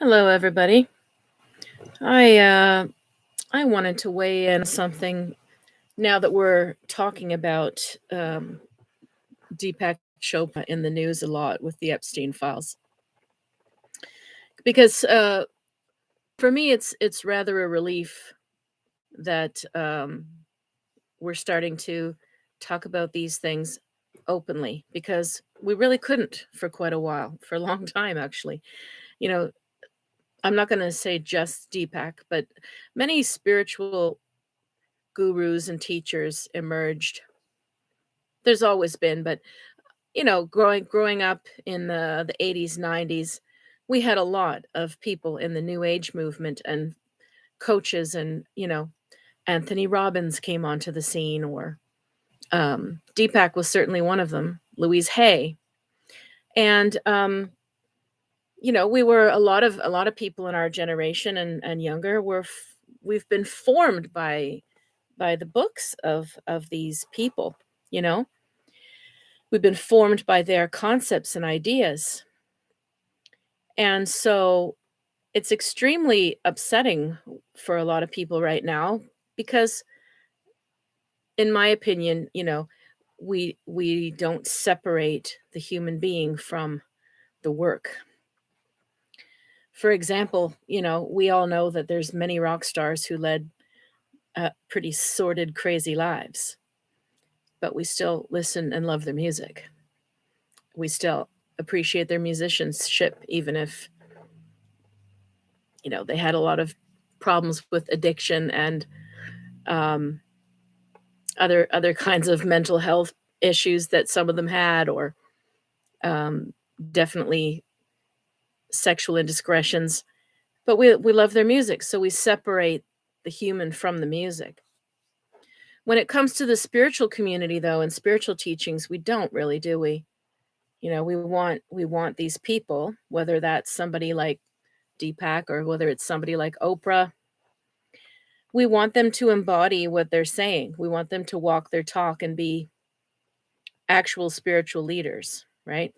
Hello, everybody. I uh, I wanted to weigh in on something now that we're talking about Deepak Chopra in the news a lot with the Epstein files, because for me it's rather a relief that we're starting to talk about these things openly because we really couldn't for quite a while, for a long time actually. You know, I'm not going to say just Deepak, but many spiritual gurus and teachers emerged. There's always been, but growing up in the 80s, 90s, we had a lot of people in the new age movement and coaches, and Anthony Robbins came onto the scene, or Deepak was certainly one of them, Louise Hay. And we were a lot of people in our generation and younger we've been formed by the books of these people. you know we've been formed by their concepts and ideas. And so it's extremely upsetting for a lot of people right now because, in my opinion, we don't separate the human being from the work. For example, we all know that there's many rock stars who led pretty sordid, crazy lives, but we still listen and love their music. We still appreciate their musicianship, even if they had a lot of problems with addiction and um, other kinds of mental health issues that some of them had, or um, definitely sexual indiscretions. But we love their music, so we separate the human from the music. When it comes to the spiritual community, though, and spiritual teachings, we don't really, do we? We want these people, whether that's somebody like Deepak or whether it's somebody like Oprah. We want them to embody what they're saying. We want them to walk their talk and be actual spiritual leaders, right?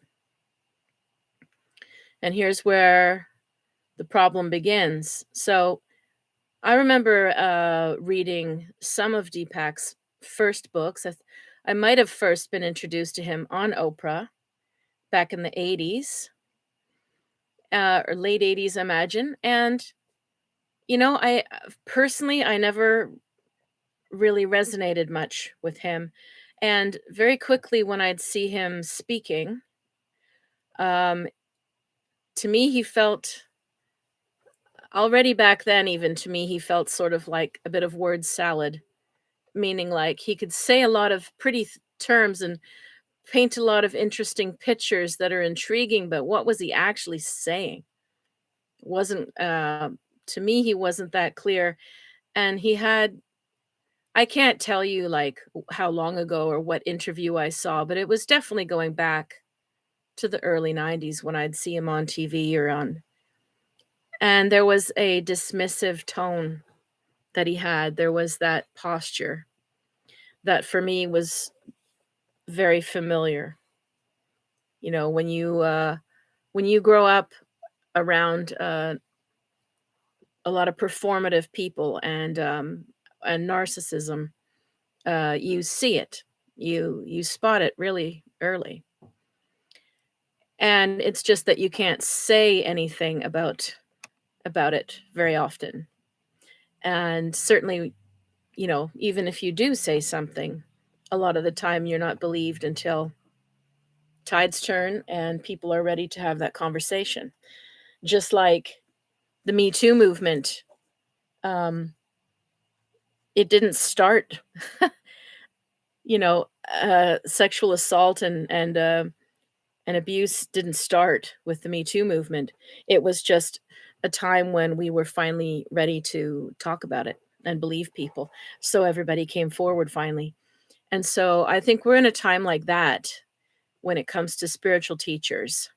And here's where the problem begins. So I remember reading some of Deepak's first books. I might have first been introduced to him on Oprah back in the 80s, or late 80s, I imagine. And, I personally, I never really resonated much with him. And very quickly, when I'd see him speaking, um, to me, he felt already back then, even to me, he felt sort of like a bit of word salad, meaning like he could say a lot of pretty terms and paint a lot of interesting pictures that are intriguing, but what was he actually saying? Wasn't To me, he wasn't that clear. And I can't tell you like how long ago or what interview I saw, but it was definitely going back to the early 90s when I'd see him on TV or on, and there was a dismissive tone that he had. There was that posture that for me was very familiar. When you grow up around a lot of performative people and narcissism, you see it, you spot it really early, and it's just that you can't say anything about it very often. And certainly, even if you do say something, a lot of the time you're not believed until tides turn and people are ready to have that conversation. Just like the Me Too movement, um, it didn't start, sexual assault and abuse didn't start with the Me Too movement. It was just a time when we were finally ready to talk about it and believe people. So everybody came forward finally. And so I think we're in a time like that when it comes to spiritual teachers.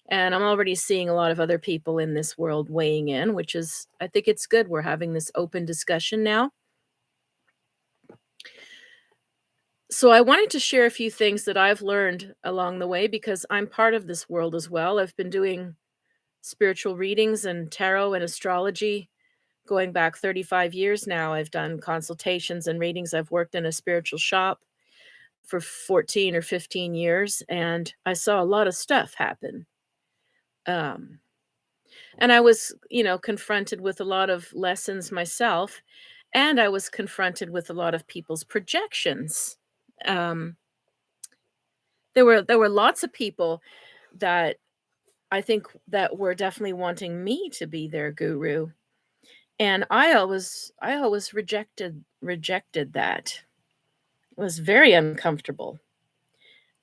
And I'm already seeing a lot of other people in this world weighing in, which is, I think it's good. We're having this open discussion now. So I wanted to share a few things that I've learned along the way because I'm part of this world as well. I've been doing spiritual readings and tarot and astrology going back 35 years now. I've done consultations and readings. I've worked in a spiritual shop for 14 or 15 years, and I saw a lot of stuff happen. Um, and I was, confronted with a lot of lessons myself, and I was confronted with a lot of people's projections. Um, there were lots of people that I think that were definitely wanting me to be their guru, and I always rejected that. It was very uncomfortable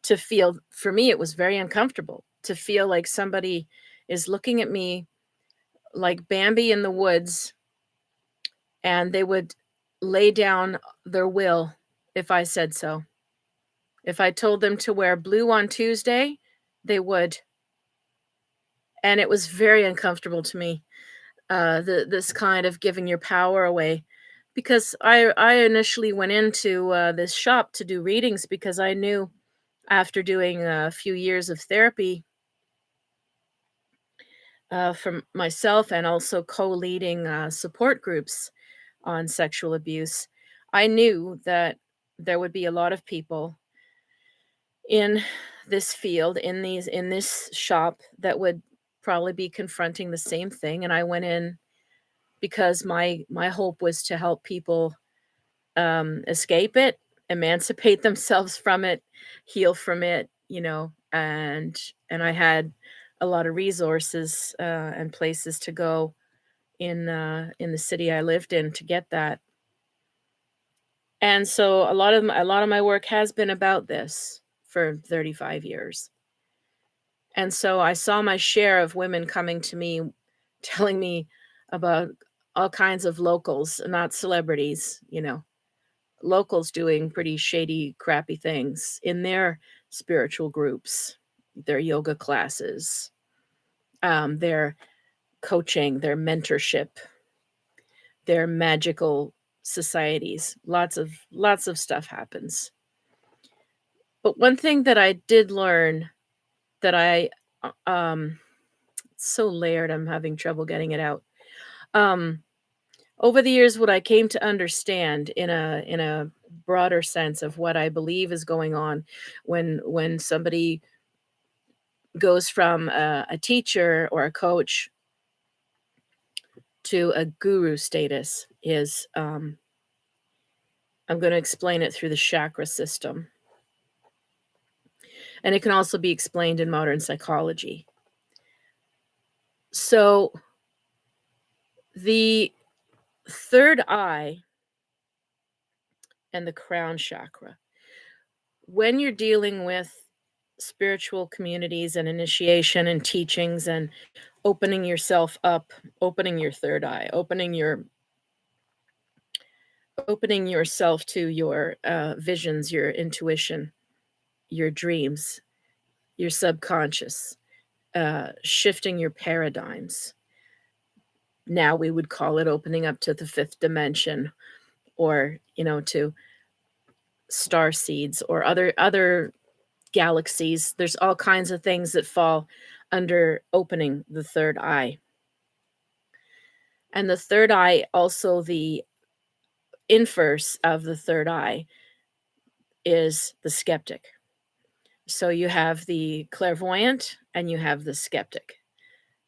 to feel. For me, it was very uncomfortable to feel like somebody is looking at me like Bambi in the woods, and they would lay down their will if I said so. If I told them to wear blue on Tuesday, they would. And it was very uncomfortable to me, this kind of giving your power away. Because I initially went into this shop to do readings because I knew after doing a few years of therapy for myself and also co leading support groups on sexual abuse, I knew that there would be a lot of people in this field, in this shop, that would probably be confronting the same thing. And I went in because my hope was to help people escape it, emancipate themselves from it, heal from it, and I had a lot of resources and places to go in the city I lived in to get that. And so a lot of my work has been about this for 35 years. And so I saw my share of women coming to me telling me about all kinds of locals, not celebrities, locals doing pretty shady, crappy things in their spiritual groups, their yoga classes, their coaching, their mentorship, their magical societies. Lots of stuff happens. But one thing that I did learn that it's so layered, I'm having trouble getting it out. Um, Over the years, what I came to understand in a broader sense of what I believe is going on when somebody goes from a teacher or a coach to a guru status is, I'm going to explain it through the chakra system, and it can also be explained in modern psychology. So the third eye and the crown chakra, when you're dealing with spiritual communities and initiation and teachings and opening yourself up, opening your third eye, opening yourself to your visions, your intuition, your dreams, your subconscious, shifting your paradigms. Now we would call it opening up to the fifth dimension, or to star seeds or other galaxies. There's all kinds of things that fall under opening the third eye. And the third eye, also the inverse of the third eye, is the skeptic. So you have the clairvoyant and you have the skeptic.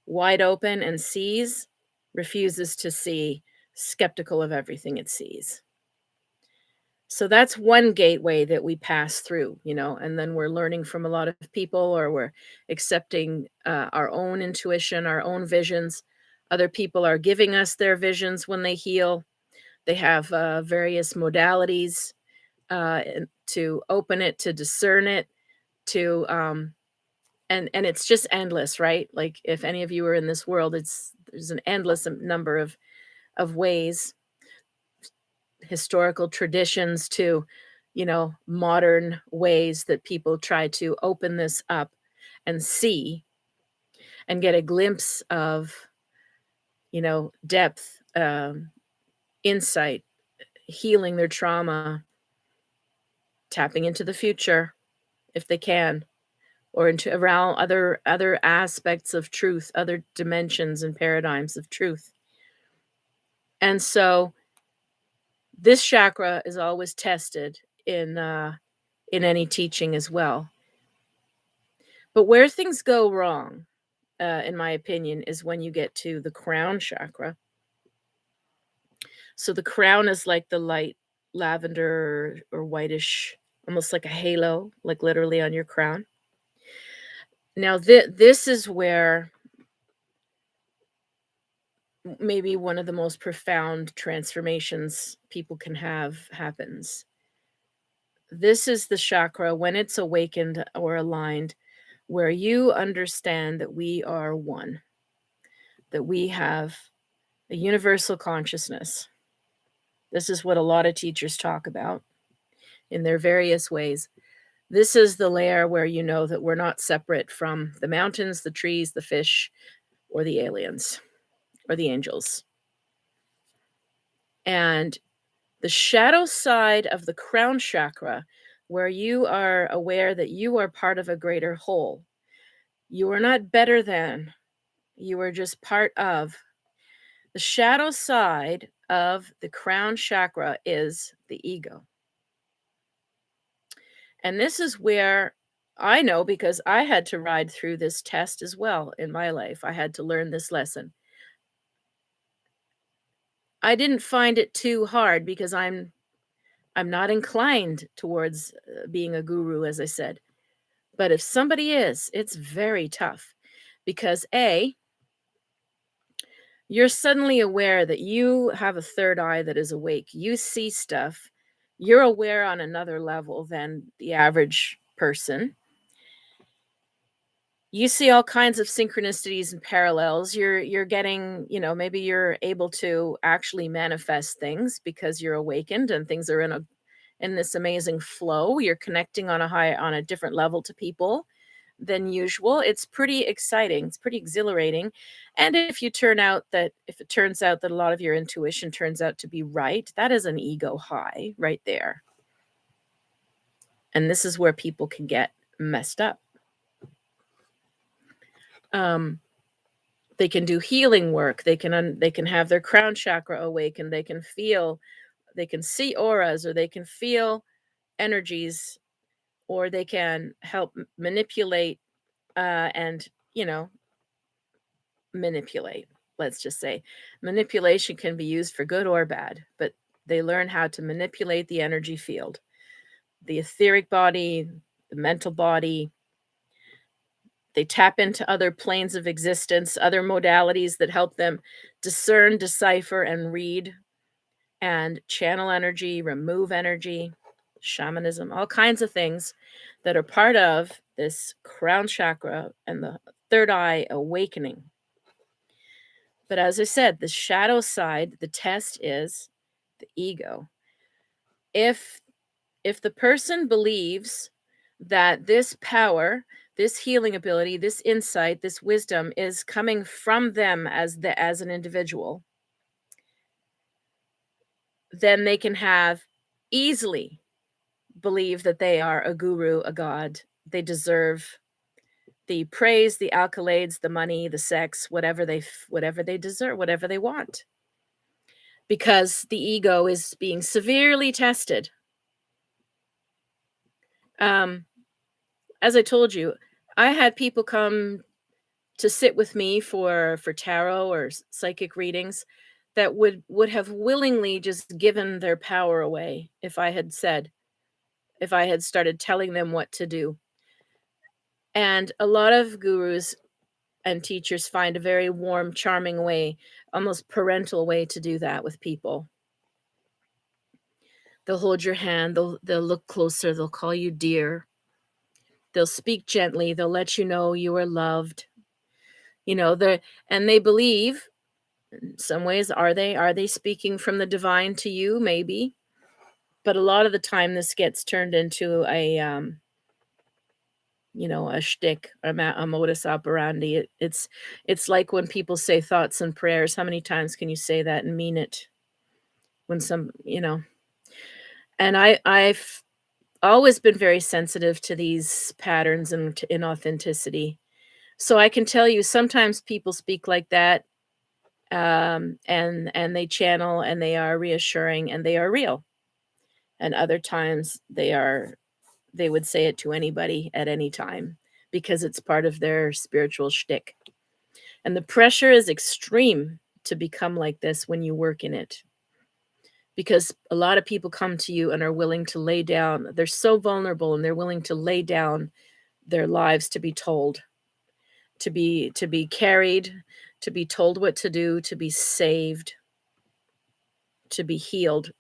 Wide open and sees, refuses to see, skeptical of everything it sees. So that's one gateway that we pass through, and then we're learning from a lot of people, or we're accepting our own intuition, our own visions. Other people are giving us their visions when they heal. They have various modalities to open it, to discern it, to and it's just endless, right? Like, if any of you are in this world, there's an endless number of ways, historical traditions to modern ways that people try to open this up and see and get a glimpse of depth, insight, healing their trauma, tapping into the future if they can, or into around other aspects of truth, other dimensions and paradigms of truth. And so this chakra is always tested in any teaching as well. But where things go wrong, in my opinion, is when you get to the crown chakra. So the crown is like the light lavender or whitish, almost like a halo, like literally on your crown. Now, this is where maybe one of the most profound transformations people can have happens. This is the chakra when it's awakened or aligned, where you understand that we are one, that we have a universal consciousness. This is what a lot of teachers talk about in their various ways. This is the layer where you know that we're not separate from the mountains, the trees, the fish, or the aliens, or the angels. And the shadow side of the crown chakra, where you are aware that you are part of a greater whole. You are not better than, you are just part of. The shadow side of the crown chakra is the ego. And this is where I know, because I had to ride through this test as well in my life. I had to learn this lesson. I didn't find it too hard because I'm not inclined towards being a guru, as I said. But if somebody is, it's very tough because A, you're suddenly aware that you have a third eye that is awake. You see stuff. You're aware on another level than the average person. You see all kinds of synchronicities and parallels. You're getting, maybe you're able to actually manifest things because you're awakened and things are in this amazing flow. You're connecting on a different level to people than usual. It's pretty exciting. It's pretty exhilarating. And if it turns out that a lot of your intuition turns out to be right, that is an ego high right there. And this is where people can get messed up. They can do healing work. They can have their crown chakra awaken. They can see auras, or they can feel energies, or they can help manipulate and manipulate. Let's just say manipulation can be used for good or bad, but they learn how to manipulate the energy field, the etheric body, the mental body. They tap into other planes of existence, other modalities that help them discern, decipher, and read and channel energy, remove energy, shamanism, all kinds of things that are part of this crown chakra and the third eye awakening. But as I said, the shadow side, the test is the ego. If the person believes that this power, this healing ability, this insight, this wisdom is coming from them as an individual, then they can have easily believe that they are a guru, a god. They deserve the praise, the accolades, the money, the sex, whatever they deserve, whatever they want. Because the ego is being severely tested. As I told you, I had people come to sit with me for tarot or psychic readings that would have willingly just given their power away if I had started telling them what to do. And a lot of gurus and teachers find a very warm, charming way, almost parental way to do that with people. They'll hold your hand, they'll look closer, they'll call you dear. They'll speak gently, they'll let you know you are loved. And they believe, in some ways, are they speaking from the divine to you? Maybe. But a lot of the time this gets turned into a shtick, a modus operandi. It's like when people say thoughts and prayers. How many times can you say that and mean it? When and always been very sensitive to these patterns and to inauthenticity. So I can tell you sometimes people speak like that, and they channel and they are reassuring and they are real. And other times they would say it to anybody at any time because it's part of their spiritual shtick. And the pressure is extreme to become like this when you work in it. Because a lot of people come to you and are willing to lay down. They're so vulnerable and they're willing to lay down their lives to be told, to be carried, to be told what to do, to be saved, to be healed,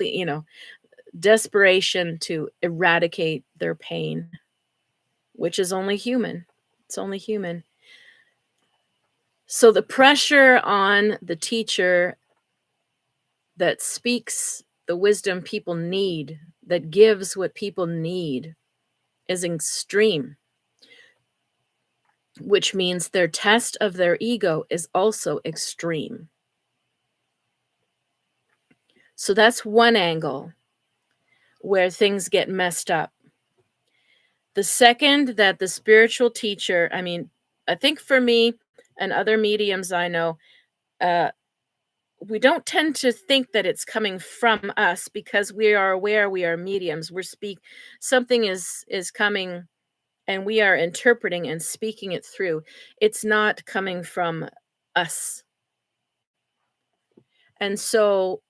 you know, desperation to eradicate their pain, which is only human. It's only human. So the pressure on the teacher that speaks the wisdom people need, that gives what people need, is extreme, which means their test of their ego is also extreme. So that's one angle where things get messed up. The second that the spiritual teacher, I mean, I think for me and other mediums I know, uh, we don't tend to think that it's coming from us because we are aware we are mediums. Something is coming and we are interpreting and speaking it through. It's not coming from us. And so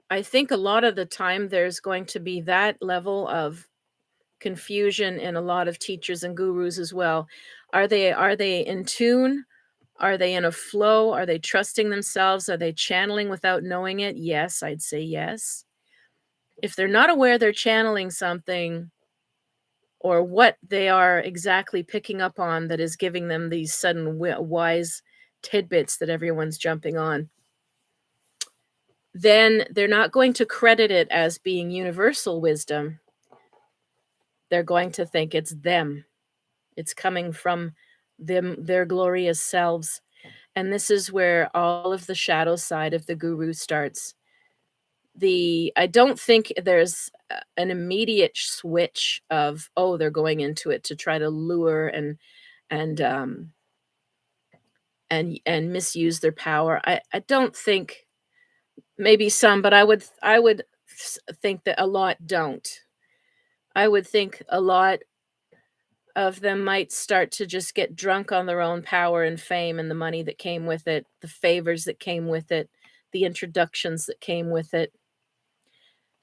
I think a lot of the time there's going to be that level of confusion in a lot of teachers and gurus as well. Are they in tune? Are they in a flow? Are they trusting themselves? Are they channeling without knowing it? Yes, I'd say yes. If they're not aware they're channeling something or what they are exactly picking up on that is giving them these sudden wise tidbits that everyone's jumping on, then they're not going to credit it as being universal wisdom. They're going to think it's them. It's coming from them, their glorious selves. And this is where all of the shadow side of the guru starts. I don't think there's an immediate switch of, oh, they're going into it to try to lure and and misuse their power. I don't think, maybe some, but I would think that a lot don't. I would think a lot of them might start to just get drunk on their own power and fame and the money that came with it, the favors that came with it, the introductions that came with it,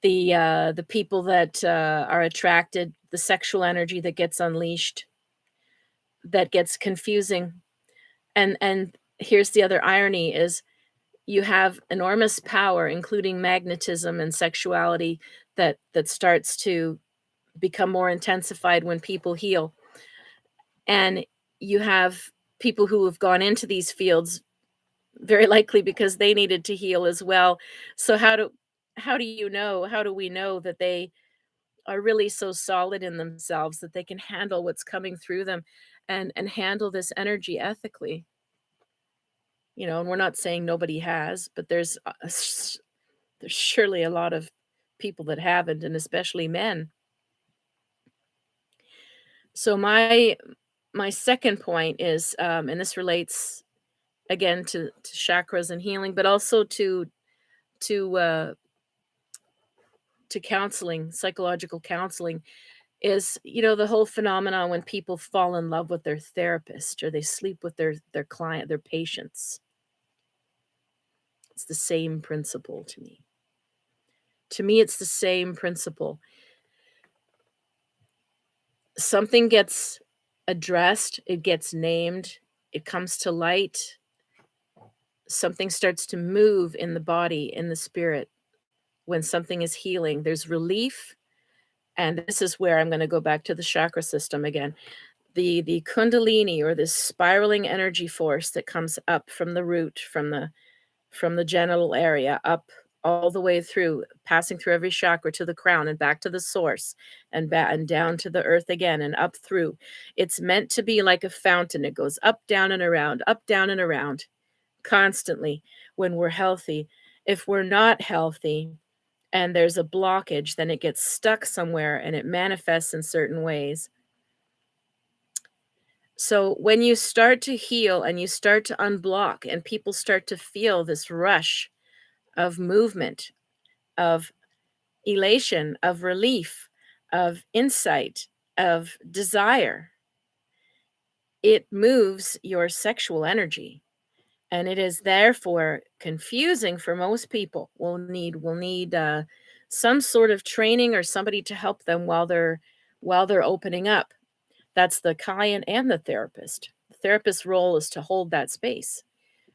the people that are attracted, the sexual energy that gets unleashed, that gets confusing. And here's the other irony is you have enormous power, including magnetism and sexuality, that starts to become more intensified when people heal. And you have people who have gone into these fields very likely because they needed to heal as well. So how do we know that they are really so solid in themselves that they can handle what's coming through them and handle this energy ethically? And we're not saying nobody has, but there's surely a lot of people that haven't, and especially men. So my second point is, and this relates again to chakras and healing, but also to uh, to counseling, psychological counseling, is the whole phenomenon when people fall in love with their therapist or they sleep with their client, their patients. It's the same principle to me. To me, it's the same principle. Something gets addressed, it gets named, it comes to light, something starts to move in the body, in the spirit. When something is healing, there's relief. And this is where I'm going to go back to the chakra system again. The kundalini, or this spiraling energy force that comes up from the root, from the genital area, up all the way through, passing through every chakra to the crown and back to the source, and down to the earth again and up through. It's meant to be like a fountain. It goes up, down, and around constantly when we're healthy. If we're not healthy, and there's a blockage, then it gets stuck somewhere and it manifests in certain ways. So when you start to heal and you start to unblock and people start to feel this rush of movement, of elation, of relief, of insight, of desire, it moves your sexual energy. And it is therefore confusing for most people. Will need some sort of training or somebody to help them while they're opening up. That's the client and the therapist. The therapist's role is to hold that space,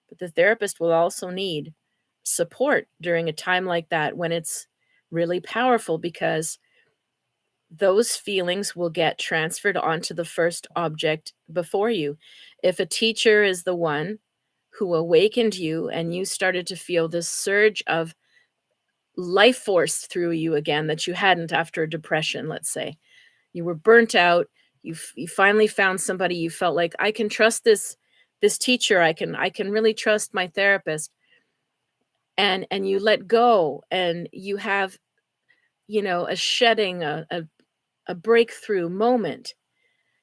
but the therapist will also need support during a time like that when it's really powerful because those feelings will get transferred onto the first object before you. If a teacher is the one who awakened you and you started to feel this surge of life force through you again that you hadn't after a depression, let's say. You were burnt out, you finally found somebody you felt like, "I can trust this teacher, I can really trust my therapist," and you let go and you have, a shedding, a breakthrough moment.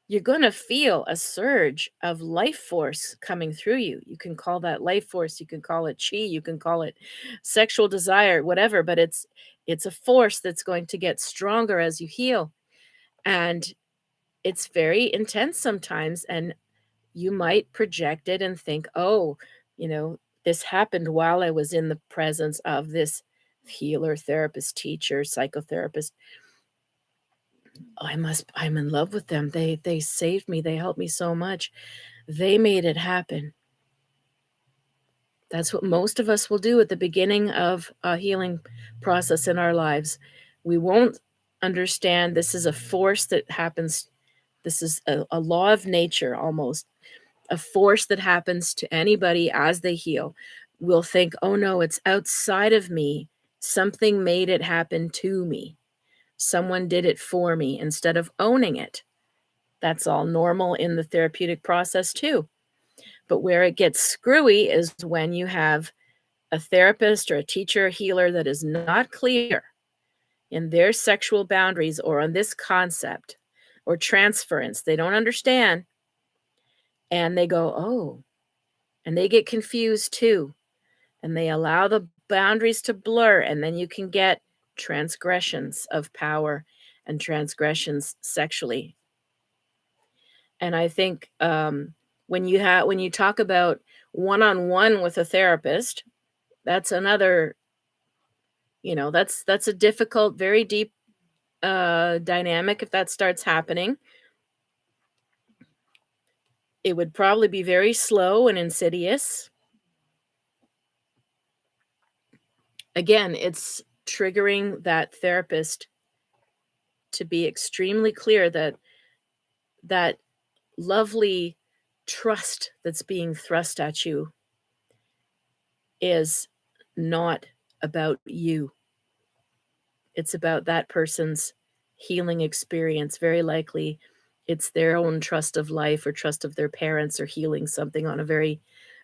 You're gonna feel a surge of life force coming through you. You can call that life force, you can call it chi, you can call it sexual desire, whatever, but it's a force that's going to get stronger as you heal. And it's very intense sometimes, and you might project it and think, "Oh, this happened while I was in the presence of this healer, therapist, teacher, psychotherapist. I'm in love with them. They saved me. They helped me so much. They made it happen." That's what most of us will do at the beginning of a healing process in our lives. We won't understand this is a force that happens. This is a law of nature almost, a force that happens to anybody as they heal. We'll think, "Oh no, it's outside of me. Something made it happen to me. Someone did it for me," instead of owning it. That's all normal in the therapeutic process too. But where it gets screwy is when you have a therapist or a teacher or healer that is not clear in their sexual boundaries or on this concept or transference. They don't understand and they go, "Oh," and they get confused too. And they allow the boundaries to blur. And then you can get transgressions of power and transgressions sexually. And I think when you talk about one-on-one with a therapist, that's another, that's a difficult, very deep dynamic. If that starts happening, it would probably be very slow and insidious. Again, it's triggering that therapist to be extremely clear that that lovely trust that's being thrust at you is not about you. It's about that person's healing experience. Very likely, it's their own trust of life or trust of their parents or healing something on a very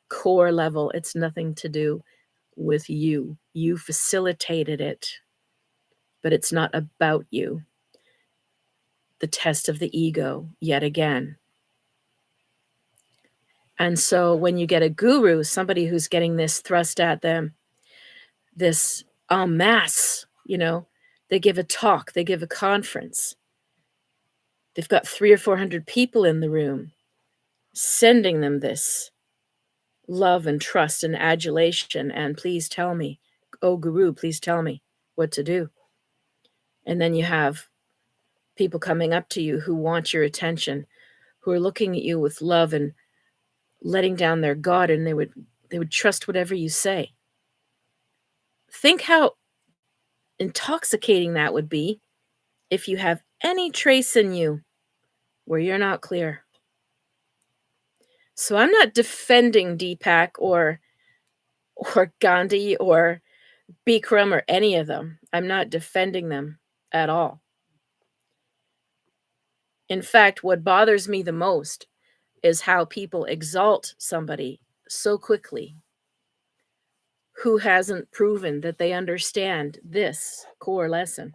core level. It's nothing to do with you. You facilitated it, but it's not about you. The test of the ego, yet again. And so when you get a guru, somebody who's getting this thrust at them, this en masse, they give a talk, they give a conference. They've got 3 or 400 people in the room sending them this love and trust and adulation and, "Please tell me, oh guru, please tell me what to do." And then you have people coming up to you who want your attention, who are looking at you with love and letting down their guard, and they would trust whatever you say. Think how intoxicating that would be if you have any trace in you where you're not clear. So I'm not defending Deepak or Gandhi or Bikram or any of them. I'm not defending them at all. In fact, what bothers me the most is how people exalt somebody so quickly who hasn't proven that they understand this core lesson.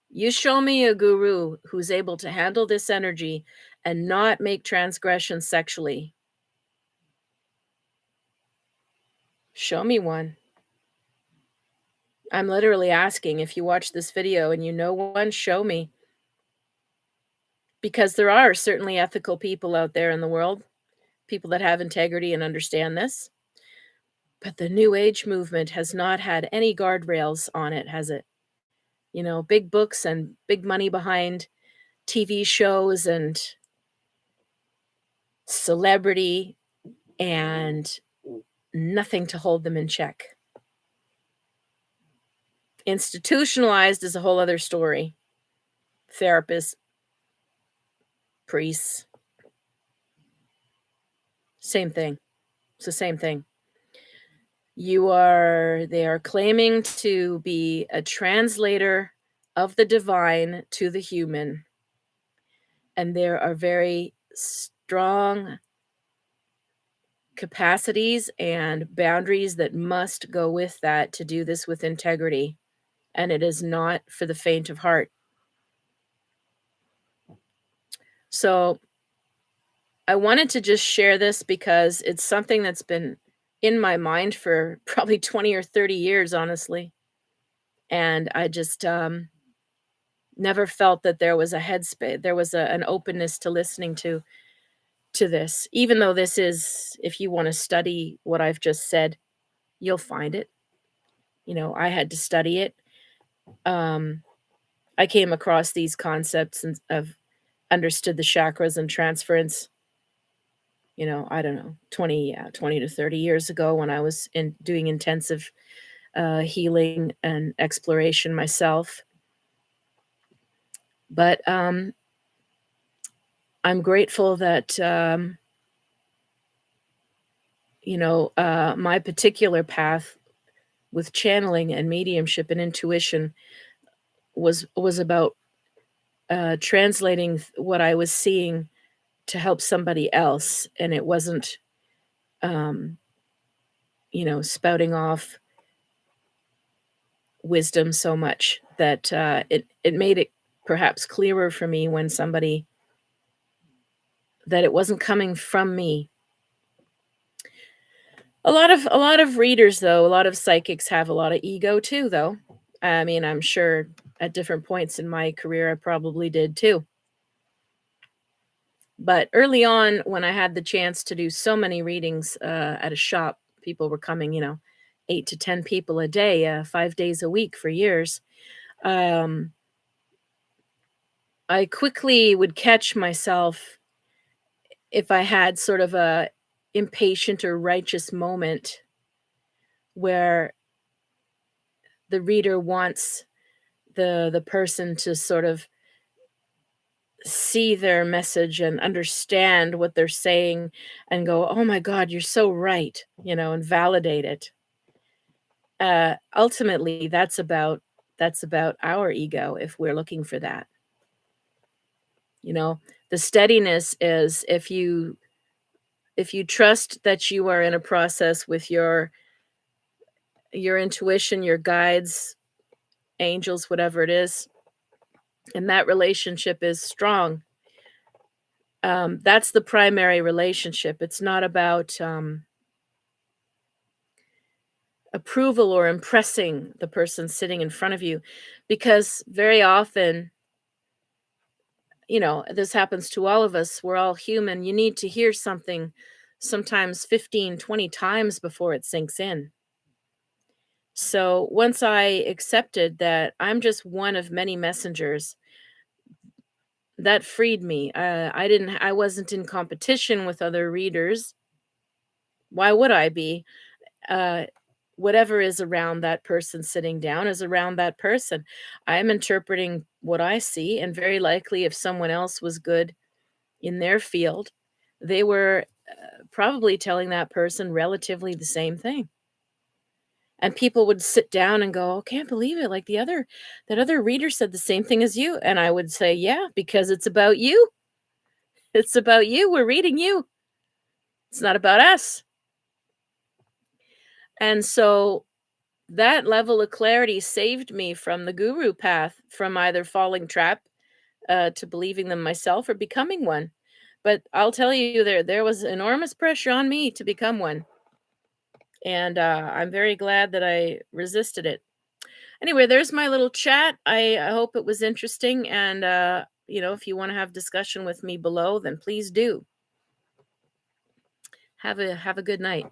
You show me a guru who's able to handle this energy and not make transgressions sexually. Show me one. I'm literally asking, if you watch this video and you know one, show me. Because there are certainly ethical people out there in the world, people that have integrity and understand this. But the New Age movement has not had any guardrails on it, has it? You know, big books and big money behind TV shows and celebrity, and nothing to hold them in check. Institutionalized is a whole other story. Therapists, priests, same thing. It's the same thing. They are claiming to be a translator of the divine to the human. And there are very strong capacities and boundaries that must go with that to do this with integrity. And it is not for the faint of heart. So I wanted to just share this because it's something that's been in my mind for probably 20 or 30 years, honestly. And I just never felt that there was a headspace, there was an openness to listening to this. Even though this is, if you want to study what I've just said, you'll find it. You know, I had to study it. I came across these concepts and of understood the chakras and transference, you know, I don't know, 20 to 30 years ago when I was doing intensive healing and exploration myself. But I'm grateful that my particular path with channeling and mediumship and intuition was about translating what I was seeing to help somebody else, and it wasn't spouting off wisdom so much that it made it perhaps clearer for me when somebody that it wasn't coming from me. A lot of readers, though, a lot of psychics have a lot of ego too, though. I mean, I'm sure at different points in my career I probably did too. But early on, when I had the chance to do so many readings at a shop, people were coming, 8 to 10 people a day, 5 days a week for years. I quickly would catch myself if I had sort of a impatient or righteous moment where the reader wants the person to sort of see their message and understand what they're saying and go, "Oh my God, you're so right," and validate it. Ultimately, that's about our ego if we're looking for that. The steadiness is if you trust that you are in a process with your intuition, your guides, angels, whatever it is, and that relationship is strong. That's the primary relationship. It's not about approval or impressing the person sitting in front of you, because very often, this happens to all of us. We're all human. You need to hear something sometimes 15, 20 times before it sinks in. So once I accepted that I'm just one of many messengers, that freed me. I wasn't in competition with other readers. Why would I be? Uh, Whatever is around that person sitting down is around that person. I'm interpreting what I see, and very likely if someone else was good in their field, they were probably telling that person relatively the same thing. And people would sit down and go, "Oh, can't believe it. Like that other reader said the same thing as you." And I would say, "Yeah, because it's about you. It's about you. We're reading you. It's not about us." And so that level of clarity saved me from the guru path, from either falling trap to believing them myself or becoming one. But I'll tell you, there was enormous pressure on me to become one, and I'm very glad that I resisted it. Anyway, there's my little chat. I hope it was interesting, and if you want to have discussion with me below, then please do. Have a good night.